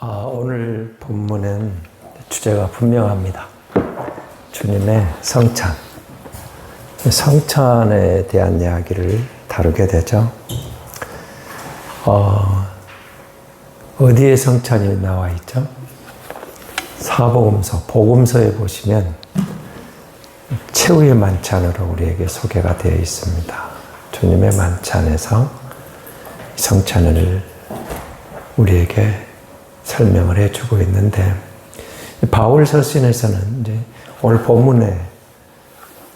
오늘 본문은 주제가 분명합니다. 주님의 성찬. 성찬에 대한 이야기를 다루게 되죠. 어디에 성찬이 나와 있죠? 사복음서, 복음서에 보시면 최후의 만찬으로 우리에게 소개가 되어 있습니다. 주님의 만찬에서 성찬을 우리에게 설명을 해주고 있는데, 바울 서신에서는 이제 오늘 본문에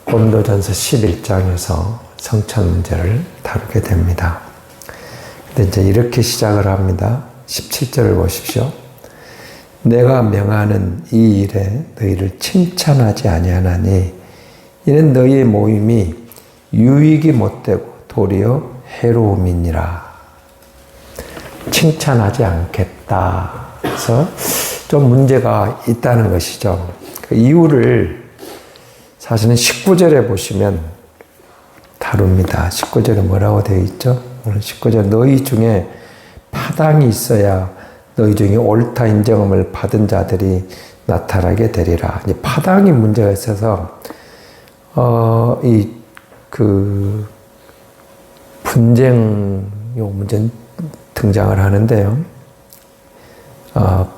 고린도전서 11장에서 성찬 문제를 다루게 됩니다. 근데 이제 이렇게 시작을 합니다. 17절을 보십시오. 내가 명하는 이 일에 너희를 칭찬하지 아니하나니 이는 너희의 모임이 유익이 못되고 도리어 해로움이니라. 칭찬하지 않겠다. 그래서 좀 문제가 있다는 것이죠. 그 이유를 사실은 19절에 보시면 다룹니다. 19절에 뭐라고 되어 있죠? 오늘 19절 너희 중에 파당이 있어야 너희 중에 옳다 인정함을 받은 자들이 나타나게 되리라. 이제 파당이 문제가 있어서 분쟁 문제 등장을 하는데요.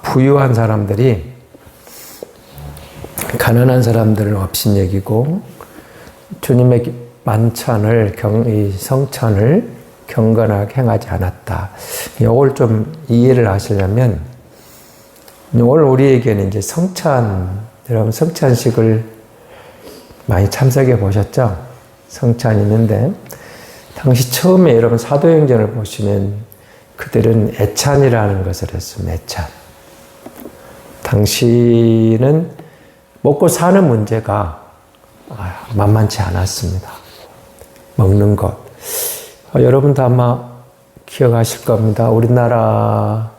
부유한 사람들이 가난한 사람들을 업신여기고 주님의 만찬을 이 성찬을 경건하게 행하지 않았다. 이걸 좀 이해를 하시려면 오늘 우리에게는 이제 여러분 성찬식을 많이 참석해 보셨죠? 성찬이 있는데 당시 처음에 여러분 사도행전을 보시면 그들은 애찬이라는 것을 했습니다. 애찬. 당시는 먹고 사는 문제가 만만치 않았습니다. 먹는 것. 여러분도 아마 기억하실 겁니다. 우리나라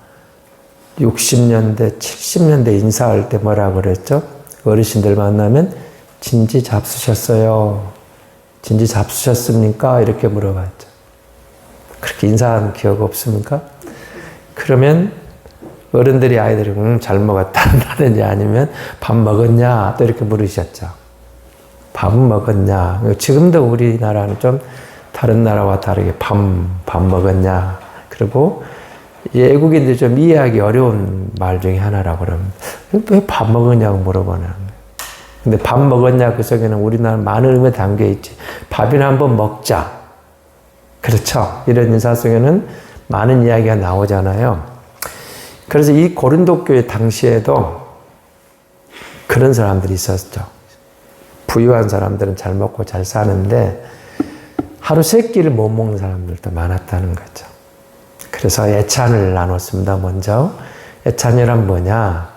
60년대, 70년대 인사할 때 뭐라고 그랬죠? 어르신들 만나면 진지 잡수셨어요? 진지 잡수셨습니까? 이렇게 물어봤죠. 그렇게 인사한 기억 없습니까? 그러면 어른들이 아이들이 잘 먹었다라든지 아니면 밥 먹었냐 또 이렇게 물으셨죠. 밥 먹었냐. 지금도 우리나라는 좀 다른 나라와 다르게 밥 먹었냐. 그리고 외국인들이 좀 이해하기 어려운 말 중에 하나라고 그러면 왜 밥 먹었냐고 물어보는 거예요. 근데 밥 먹었냐 그 속에는 우리나라 많은 의미가 담겨 있지. 밥이나 한번 먹자. 그렇죠. 이런 인사 속에는 많은 이야기가 나오잖아요. 그래서 이 고린도 교회 당시에도 그런 사람들이 있었죠. 부유한 사람들은 잘 먹고 잘 사는데 하루 3끼를 못 먹는 사람들도 많았다는 거죠. 그래서 애찬을 나눴습니다. 먼저 애찬이란 뭐냐?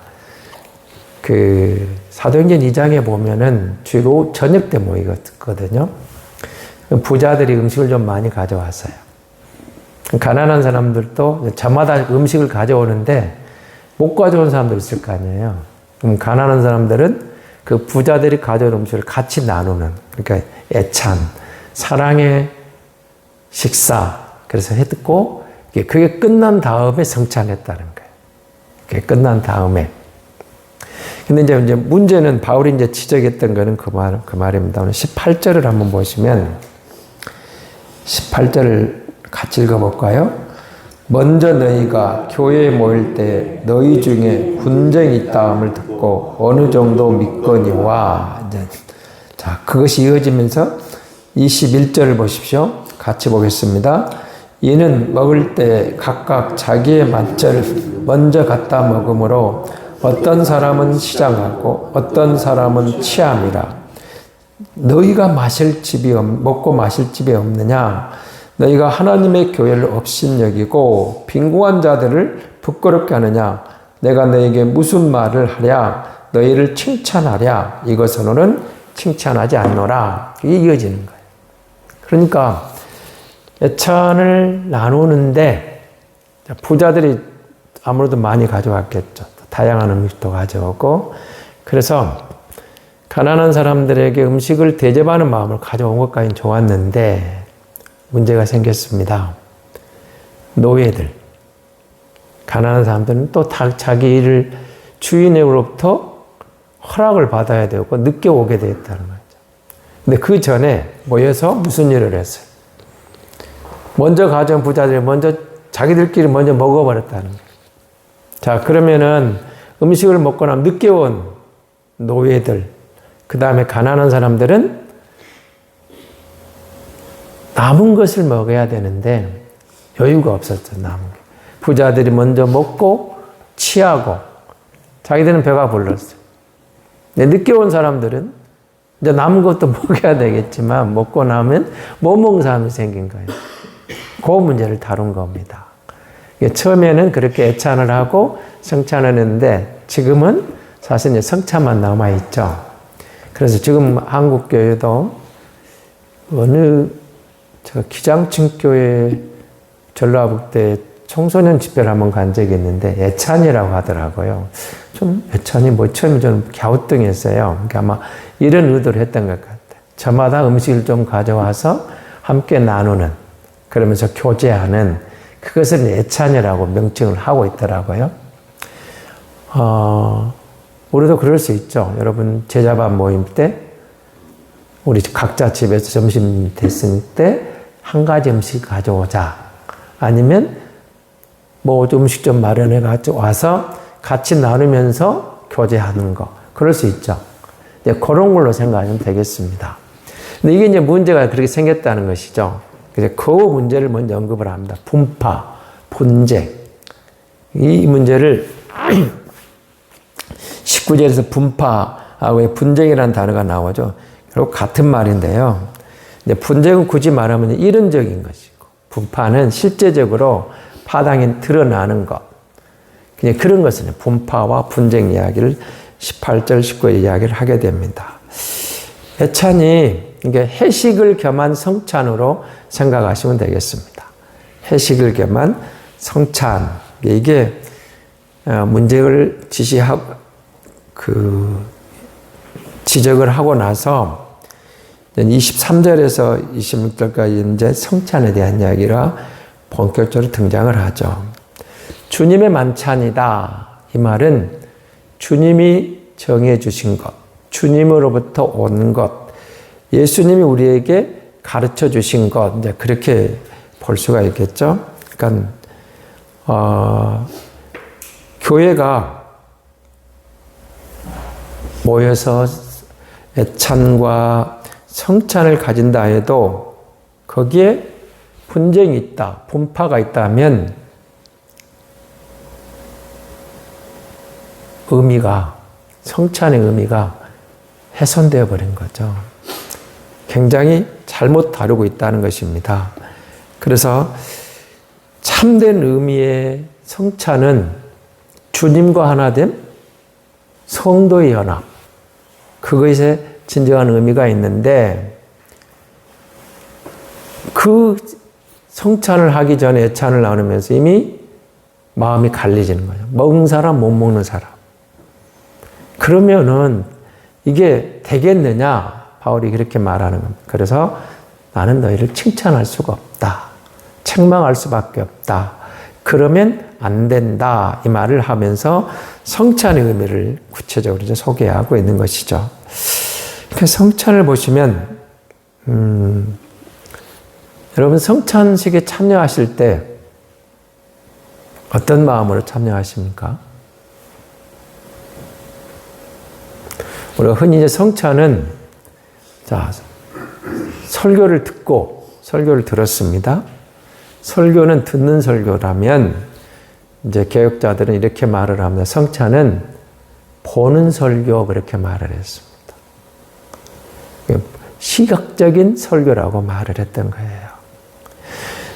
사도행전 2장에 보면은 주로 저녁 때 모이거든요. 부자들이 음식을 좀 많이 가져왔어요. 가난한 사람들도 저마다 음식을 가져오는데 못 가져온 사람도 있을 거 아니에요. 그럼 가난한 사람들은 그 부자들이 가져온 음식을 같이 나누는, 그러니까 애찬, 사랑의 식사. 그래서 했고 그게 끝난 다음에 성찬했다는 거예요. 그게 끝난 다음에. 근데 이제 문제는 바울이 이제 지적했던 거는 그 말입니다. 오늘 18절을 한번 보시면 18절을 같이 읽어볼까요? 먼저 너희가 교회에 모일 때 너희 중에 분쟁이 있다함을 듣고 어느 정도 믿거니와 자 그것이 이어지면서 21절을 보십시오. 같이 보겠습니다. 이는 먹을 때 각각 자기의 만찬을 먼저 갖다 먹으므로 어떤 사람은 시장하고 어떤 사람은 취함이라. 너희가 먹고 마실 집이 없느냐? 너희가 하나님의 교회를 업신여기고 빈궁한 자들을 부끄럽게 하느냐? 내가 너에게 무슨 말을 하랴? 너희를 칭찬하랴? 이것으로는 칭찬하지 않노라. 이게 이어지는 거예요. 그러니까 애찬을 나누는데 부자들이 아무래도 많이 가져왔겠죠. 다양한 음식도 가져오고 그래서 가난한 사람들에게 음식을 대접하는 마음을 가져온 것까지는 좋았는데 문제가 생겼습니다. 노예들, 가난한 사람들은 또 자기 일을 주인으로부터 허락을 받아야 되고 늦게 오게 되었다는 거죠. 근데 그 전에 모여서 무슨 일을 했어요? 먼저 가져온 부자들이 자기들끼리 먼저 먹어버렸다는 거예요. 자, 그러면은 음식을 먹고 나면 늦게 온 노예들, 그 다음에 가난한 사람들은 남은 것을 먹어야 되는데 여유가 없었죠, 남은 게. 부자들이 먼저 먹고 취하고 자기들은 배가 불렀어요. 근데 늦게 온 사람들은 이제 남은 것도 먹어야 되겠지만 먹고 나면 못 먹는 사람이 생긴 거예요. 그 문제를 다룬 겁니다. 처음에는 그렇게 애찬을 하고 성찬을 했는데 지금은 사실 이제 성찬만 남아있죠. 그래서 지금 한국교회도 어느 기장층 교회 전라북도에 청소년 집회를 한번 간 적이 있는데 애찬이라고 하더라고요. 좀 애찬이 처음에 저는 갸우뚱했어요. 그러니까 아마 이런 의도를 했던 것 같아요. 저마다 음식을 좀 가져와서 함께 나누는, 그러면서 교제하는, 그것을 애찬이라고 명칭을 하고 있더라고요. 우리도 그럴 수 있죠. 여러분 제자반 모임 때 우리 각자 집에서 점심 됐을 때 한 가지 음식 가져오자. 아니면 뭐 음식 좀 마련해 가지고 와서 같이 나누면서 교제하는 거. 그럴 수 있죠. 이제 그런 걸로 생각하면 되겠습니다. 근데 이게 이제 문제가 그렇게 생겼다는 것이죠. 그래서 그 문제를 먼저 언급을 합니다. 분파, 분쟁. 이 문제를 19절에서 분파하고 분쟁이라는 단어가 나오죠. 결국 같은 말인데요. 근데 분쟁은 굳이 말하면 이론적인 것이고, 분파는 실제적으로 파당이 드러나는 것. 그냥 그런 것은 분파와 분쟁 이야기를 18절, 19절 이야기를 하게 됩니다. 애찬이 이게 해식을 겸한 성찬으로 생각하시면 되겠습니다. 해식을 겸한 성찬. 이게 문제를 지적을 하고 나서 23절에서 26절까지 이제 성찬에 대한 이야기가 본격적으로 등장을 하죠. 주님의 만찬이다. 이 말은 주님이 정해 주신 것, 주님으로부터 온 것, 예수님이 우리에게 가르쳐 주신 것, 이제 그렇게 볼 수가 있겠죠. 그러니까 교회가 모여서 애찬과 성찬을 가진다 해도 거기에 분쟁이 있다, 분파가 있다면 성찬의 의미가 훼손되어 버린 거죠. 굉장히 잘못 다루고 있다는 것입니다. 그래서 참된 의미의 성찬은 주님과 하나됨, 성도의 연합, 그것에 진정한 의미가 있는데 그 성찬을 하기 전에 애찬을 나누면서 이미 마음이 갈리지는 거죠. 먹는 사람, 못 먹는 사람. 그러면은 이게 되겠느냐? 바울이 그렇게 말하는 겁니다. 그래서 나는 너희를 칭찬할 수가 없다. 책망할 수밖에 없다. 그러면 안 된다. 이 말을 하면서 성찬의 의미를 구체적으로 이제 소개하고 있는 것이죠. 성찬을 보시면 여러분 성찬식에 참여하실 때 어떤 마음으로 참여하십니까? 우리가 흔히 이제 성찬은 설교를 들었습니다. 설교는 듣는 설교라면 이제 개혁자들은 이렇게 말을 합니다. 성찬은 보는 설교 그렇게 말을 했습니다. 시각적인 설교라고 말을 했던 거예요.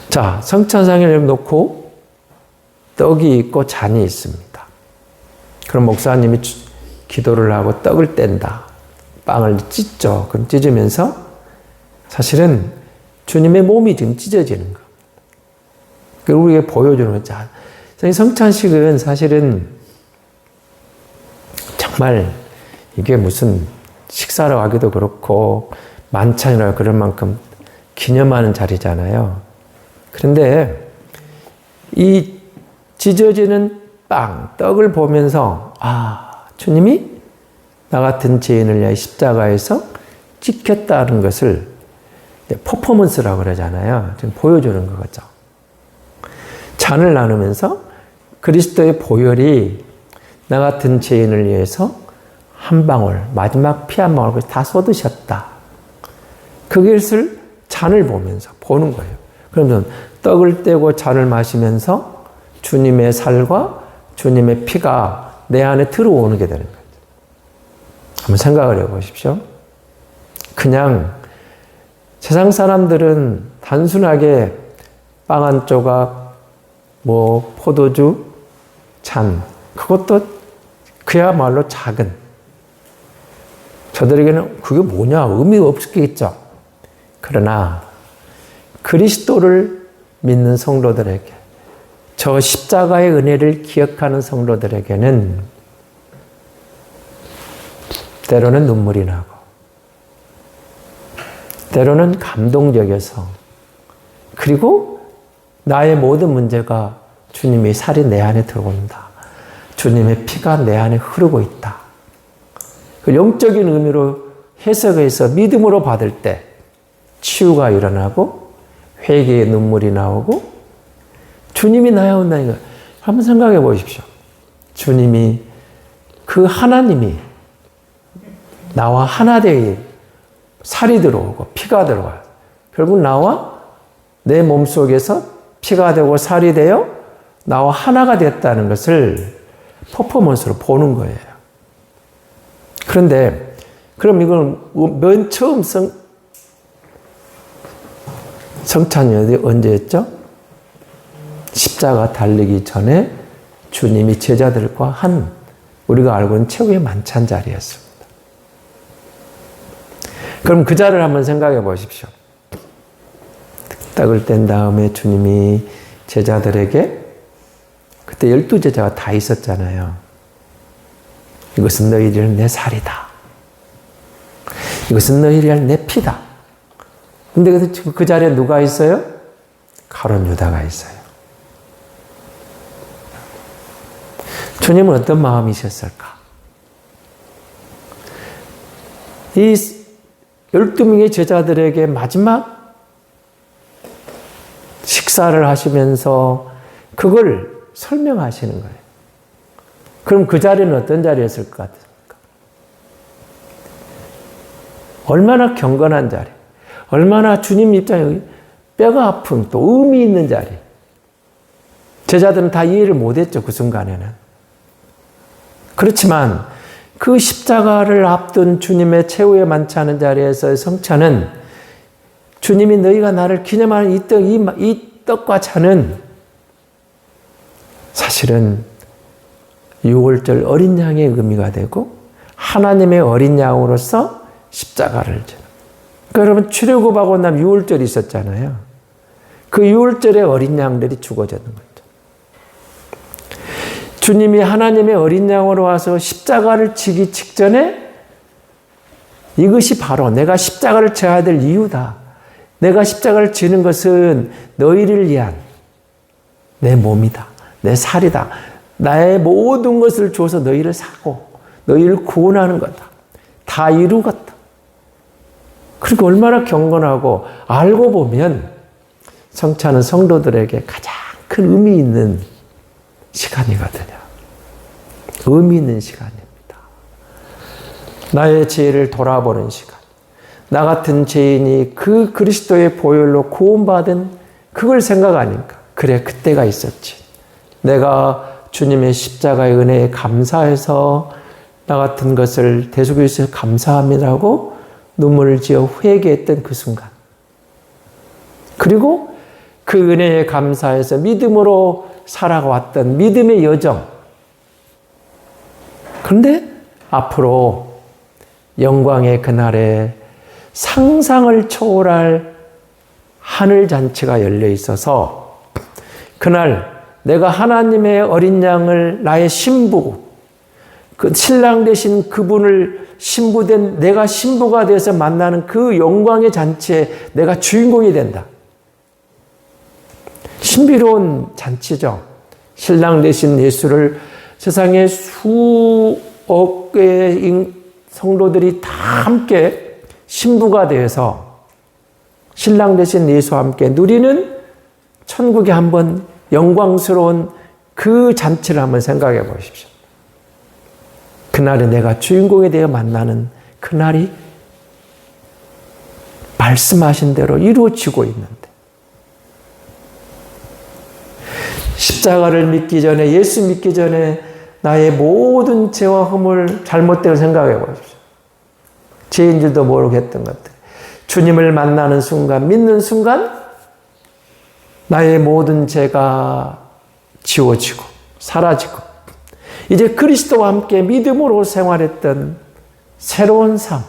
자, 성찬상을 놓고 떡이 있고 잔이 있습니다. 그럼 목사님이 기도를 하고 떡을 뗀다. 빵을 찢죠. 그럼 찢으면서 사실은 주님의 몸이 지금 찢어지는 겁니다. 그리고 우리에게 보여주는 거죠. 성찬식은 사실은 정말 이게 무슨 식사로 하기도 그렇고 만찬이라 그럴 만큼 기념하는 자리잖아요. 그런데 이 찢어지는 떡을 보면서 주님이 나 같은 죄인을 위해 십자가에서 찍혔다는 것을 퍼포먼스라고 그러잖아요. 지금 보여주는 거죠. 잔을 나누면서 그리스도의 보혈이 나 같은 죄인을 위해서 한 방울, 마지막 피 한 방울 다 쏟으셨다. 그것을 잔을 보면서 보는 거예요. 그러면 떡을 떼고 잔을 마시면서 주님의 살과 주님의 피가 내 안에 들어오는 게 되는 거죠. 한번 생각을 해보십시오. 그냥 세상 사람들은 단순하게 빵 한 조각, 포도주, 잔, 그것도 그야말로 작은, 저들에게는 그게 뭐냐, 의미가 없겠죠. 그러나 그리스도를 믿는 성도들에게, 저 십자가의 은혜를 기억하는 성도들에게는 때로는 눈물이 나고, 때로는 감동적이어서, 그리고 나의 모든 문제가 주님의 살이 내 안에 들어온다. 주님의 피가 내 안에 흐르고 있다. 그 영적인 의미로 해석해서 믿음으로 받을 때 치유가 일어나고 회개의 눈물이 나오고 주님이 나에 온다니까. 한번 생각해 보십시오. 주님이, 그 하나님이 나와 하나 되어 살이 들어오고 피가 들어와요. 결국 나와 내 몸속에서 피가 되고 살이 되어 나와 하나가 됐다는 것을 퍼포먼스로 보는 거예요. 그런데 그럼 이건 맨 처음 성찬이 언제였죠? 십자가 달리기 전에 주님이 제자들과 한, 우리가 알고 있는 최후의 만찬 자리였습니다. 그럼 그 자리를 한번 생각해 보십시오. 떡을 뗀 다음에 주님이 제자들에게, 그때 12제자가 다 있었잖아요. 이것은 너희를 내 살이다. 이것은 너희를 내 피다. 근데 그 자리에 누가 있어요? 가룟 유다가 있어요. 주님은 어떤 마음이셨을까? 이 12명의 제자들에게 마지막 식사를 하시면서 그걸 설명하시는 거예요. 그럼 그 자리는 어떤 자리였을 것 같습니까? 얼마나 경건한 자리, 얼마나 주님 입장에 뼈가 아픈 또 의미 있는 자리. 제자들은 다 이해를 못했죠, 그 순간에는. 그렇지만 그 십자가를 앞둔 주님의 최후의 만찬하는 자리에서의 성찬은, 주님이 너희가 나를 기념하는 이 떡과 잔은 사실은 유월절 어린 양의 의미가 되고 하나님의 어린 양으로서 십자가를 지는. 그러니까 여러분, 출애굽하고 난 유월절이 있었잖아요. 그 유월절에 어린 양들이 죽어지는 거죠. 주님이 하나님의 어린 양으로 와서 십자가를 지기 직전에 이것이 바로 내가 십자가를 져야 될 이유다. 내가 십자가를 지는 것은 너희를 위한 내 몸이다. 내 살이다. 나의 모든 것을 줘서 너희를 사고 너희를 구원하는 거다. 다 이루었다. 그리고 얼마나 경건하고, 알고 보면 성찬은 성도들에게 가장 큰 의미 있는 시간이거든요. 의미 있는 시간입니다. 나의 죄를 돌아보는 시간. 나 같은 죄인이 그 그리스도의 보혈로 구원받은 그걸 생각하니까, 그래, 그때가 있었지. 내가 주님의 십자가의 은혜에 감사해서 나 같은 것을 대속해 주셔서 감사합니다라고 눈물을 지어 회개했던 그 순간. 그리고 그 은혜에 감사해서 믿음으로 살아왔던 믿음의 여정. 그런데 앞으로 영광의 그날에 상상을 초월할 하늘잔치가 열려 있어서, 그날 내가 하나님의 어린 양을 나의 신부, 그 신랑 되신 그분을 신부된 내가 신부가 돼서 만나는 그 영광의 잔치에 내가 주인공이 된다. 신비로운 잔치죠. 신랑 되신 예수를 세상의 수억 개의 성도들이 다 함께 신부가 되어서 신랑 되신 예수와 함께 누리는 천국의 한번 영광스러운 그 잔치를 한번 생각해 보십시오. 그날에 내가 주인공에 대해 만나는 그날이 말씀하신 대로 이루어지고 있는데, 십자가를 믿기 전에, 예수 믿기 전에 나의 모든 죄와 허물, 잘못된 걸 생각해 보십시오. 죄인 줄도 모르겠던 것들. 주님을 만나는 순간, 믿는 순간 나의 모든 죄가 지워지고 사라지고 이제 그리스도와 함께 믿음으로 생활했던 새로운 삶.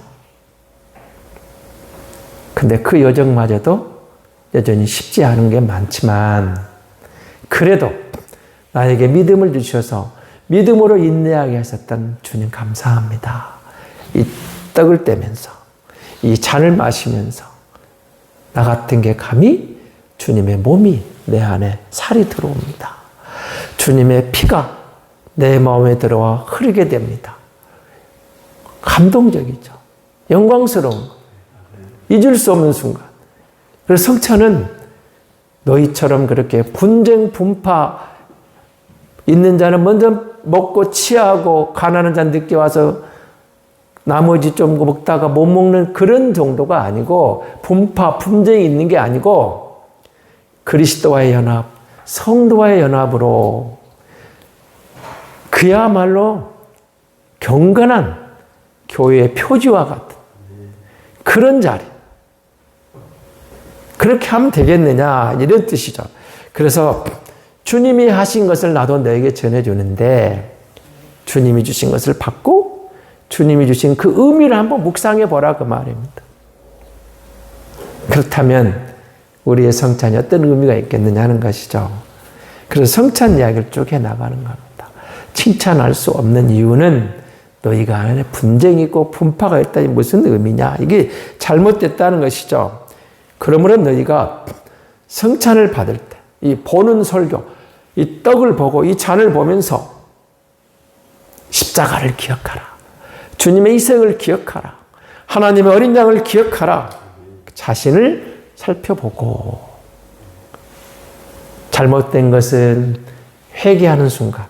근데 그 여정마저도 여전히 쉽지 않은 게 많지만 그래도 나에게 믿음을 주셔서 믿음으로 인내하게 하셨던 주님 감사합니다. 이 떡을 떼면서 이 잔을 마시면서 나 같은 게 감히 주님의 몸이 내 안에 살이 들어옵니다. 주님의 피가 내 마음에 들어와 흐르게 됩니다. 감동적이죠. 영광스러운 거. 잊을 수 없는 순간. 그래서 성찬은 너희처럼 그렇게 분쟁 분파 있는 자는 먼저 먹고 취하고 가난한 자는 늦게 와서 나머지 좀 먹다가 못 먹는 그런 정도가 아니고 분파 분쟁이 있는 게 아니고 그리스도와의 연합, 성도와의 연합으로 그야말로 경건한 교회의 표지와 같은 그런 자리. 그렇게 하면 되겠느냐 이런 뜻이죠. 그래서 주님이 하신 것을 나도 너에게 전해주는데 주님이 주신 것을 받고 주님이 주신 그 의미를 한번 묵상해 보라 그 말입니다. 그렇다면 우리의 성찬이 어떤 의미가 있겠느냐 하는 것이죠. 그래서 성찬 이야기를 쭉 해나가는 겁니다. 칭찬할 수 없는 이유는 너희가 안에 분쟁이 있고 분파가 있다니 무슨 의미냐. 이게 잘못됐다는 것이죠. 그러므로 너희가 성찬을 받을 때, 이 보는 설교, 이 떡을 보고 이 잔을 보면서 십자가를 기억하라. 주님의 희생을 기억하라. 하나님의 어린 양을 기억하라. 자신을 살펴보고 잘못된 것은 회개하는 순간.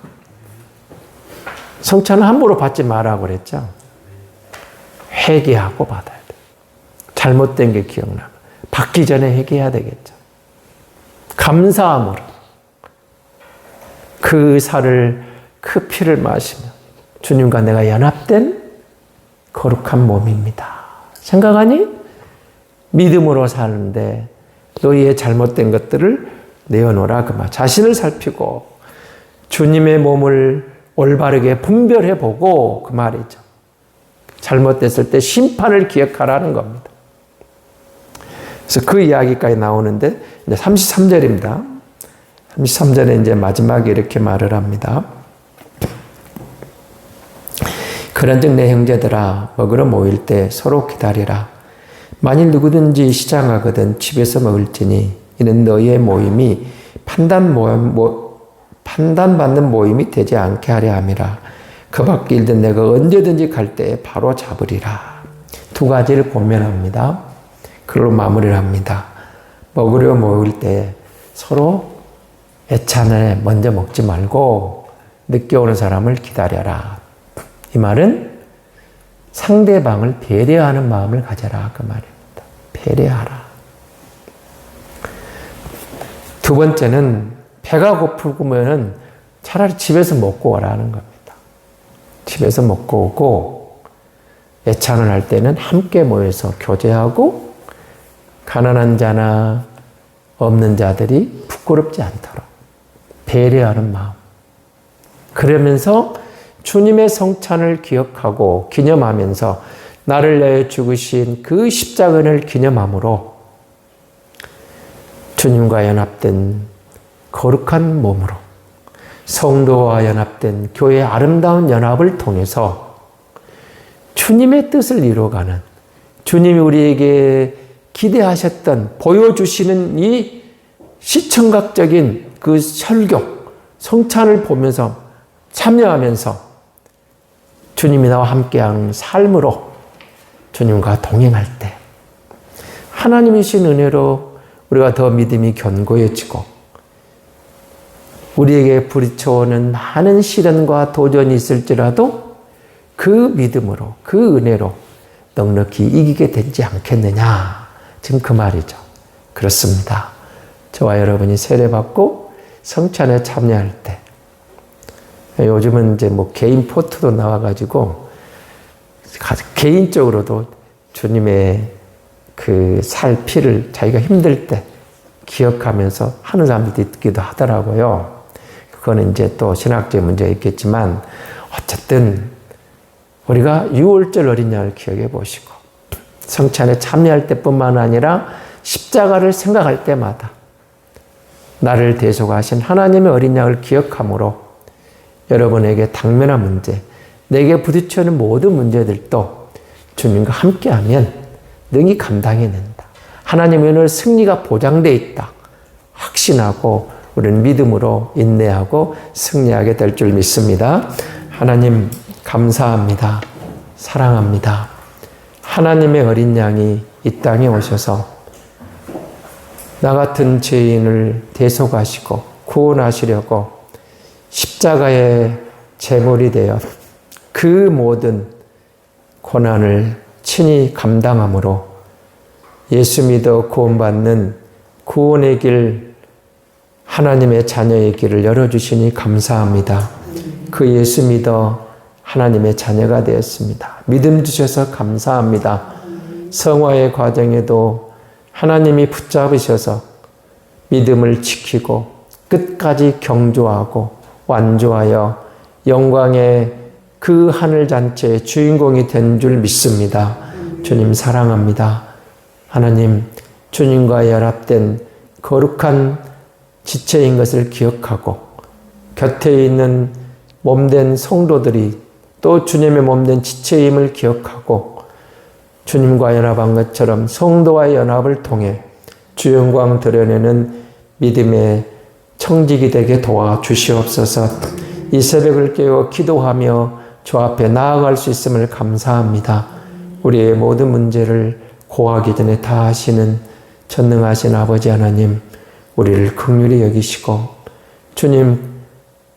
성찬은 함부로 받지 말라고 그랬죠. 회개하고 받아야 돼. 잘못된 게 기억나면 받기 전에 회개해야 되겠죠. 감사함으로 그 살을 그 피를 마시며 주님과 내가 연합된 거룩한 몸입니다. 생각하니? 믿음으로 사는데 너희의 잘못된 것들을 내어놓으라 그 말. 자신을 살피고 주님의 몸을 올바르게 분별해 보고 그 말이죠. 잘못됐을 때 심판을 기억하라는 겁니다. 그래서 그 이야기까지 나오는데 이제 33절입니다. 33절에 이제 마지막에 이렇게 말을 합니다. 그런즉 내 형제들아 먹으러 모일 때 서로 기다리라. 만일 누구든지 시장 가거든 집에서 먹을지니 이는 너희의 모임이 판단받는 모임이 되지 않게 하려 함이라. 그 밖에 일든 내가 언제든지 갈 때에 바로 잡으리라. 두 가지를 권면합니다. 그걸로 마무리를 합니다. 먹으려 모일 때 서로 애찬에 먼저 먹지 말고 늦게 오는 사람을 기다려라. 이 말은 상대방을 배려하는 마음을 가져라 그 말입니다. 배려하라. 두 번째는 배가 고프면 차라리 집에서 먹고 오라는 겁니다. 집에서 먹고 오고 애찬을 할 때는 함께 모여서 교제하고 가난한 자나 없는 자들이 부끄럽지 않도록 배려하는 마음. 그러면서 주님의 성찬을 기억하고 기념하면서 나를 위하여 죽으신 그 십자가를 기념함으로 주님과 연합된 거룩한 몸으로 성도와 연합된 교회의 아름다운 연합을 통해서 주님의 뜻을 이루어가는 주님이 우리에게 기대하셨던 보여주시는 이 시청각적인 그 설교, 성찬을 보면서 참여하면서 주님이 나와 함께하는 삶으로 주님과 동행할 때 하나님이신 은혜로 우리가 더 믿음이 견고해지고 우리에게 부딪혀오는 많은 시련과 도전이 있을지라도 그 믿음으로 그 은혜로 넉넉히 이기게 되지 않겠느냐. 지금 그 말이죠. 그렇습니다. 저와 여러분이 세례받고 성찬에 참여할 때 요즘은 이제 뭐 개인 포트도 나와가지고 개인적으로도 주님의 그 살 피를 자기가 힘들 때 기억하면서 하는 사람들이 있기도 하더라고요. 그거는 이제 또 신학적인 문제가 있겠지만 어쨌든 우리가 유월절 어린 양을 기억해 보시고 성찬에 참여할 때뿐만 아니라 십자가를 생각할 때마다 나를 대속하신 하나님의 어린 양을 기억함으로 여러분에게 당면한 문제, 내게 부딪혀오는 모든 문제들도 주님과 함께하면 능히 감당해낸다. 하나님의 은혜로 승리가 보장되어 있다. 확신하고 우리는 믿음으로 인내하고 승리하게 될 줄 믿습니다. 하나님 감사합니다. 사랑합니다. 하나님의 어린 양이 이 땅에 오셔서 나 같은 죄인을 대속하시고 구원하시려고 십자가의 제물이 되어 그 모든 고난을 친히 감당함으로 예수 믿어 구원받는 구원의 길, 하나님의 자녀의 길을 열어주시니 감사합니다. 그 예수 믿어 하나님의 자녀가 되었습니다. 믿음 주셔서 감사합니다. 성화의 과정에도 하나님이 붙잡으셔서 믿음을 지키고 끝까지 경주하고 완주하여 영광의 그 하늘잔치의 주인공이 된 줄 믿습니다. 주님 사랑합니다. 하나님, 주님과 연합된 거룩한 지체인 것을 기억하고 곁에 있는 몸된 성도들이 또 주님의 몸된 지체임을 기억하고 주님과 연합한 것처럼 성도와의 연합을 통해 주 영광 드러내는 믿음의 청직이 되게 도와주시옵소서. 이 새벽을 깨워 기도하며 주 앞에 나아갈 수 있음을 감사합니다. 우리의 모든 문제를 고하기 전에 다 하시는 전능하신 아버지 하나님, 우리를 긍휼히 여기시고 주님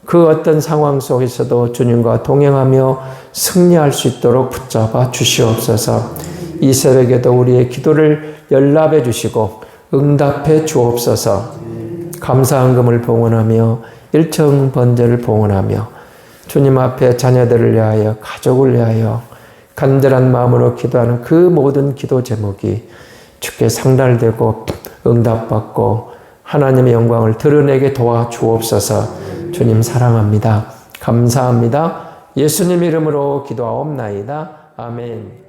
그 어떤 상황 속에서도 주님과 동행하며 승리할 수 있도록 붙잡아 주시옵소서. 이 새벽에도 우리의 기도를 연락해 주시고 응답해 주옵소서. 감사한 금을 봉헌하며 일천 번제를 봉헌하며 주님 앞에 자녀들을 위하여 가족을 위하여 간절한 마음으로 기도하는 그 모든 기도 제목이 주께 상달되고 응답받고 하나님의 영광을 드러내게 도와주옵소서. 주님 사랑합니다. 감사합니다. 예수님 이름으로 기도하옵나이다. 아멘.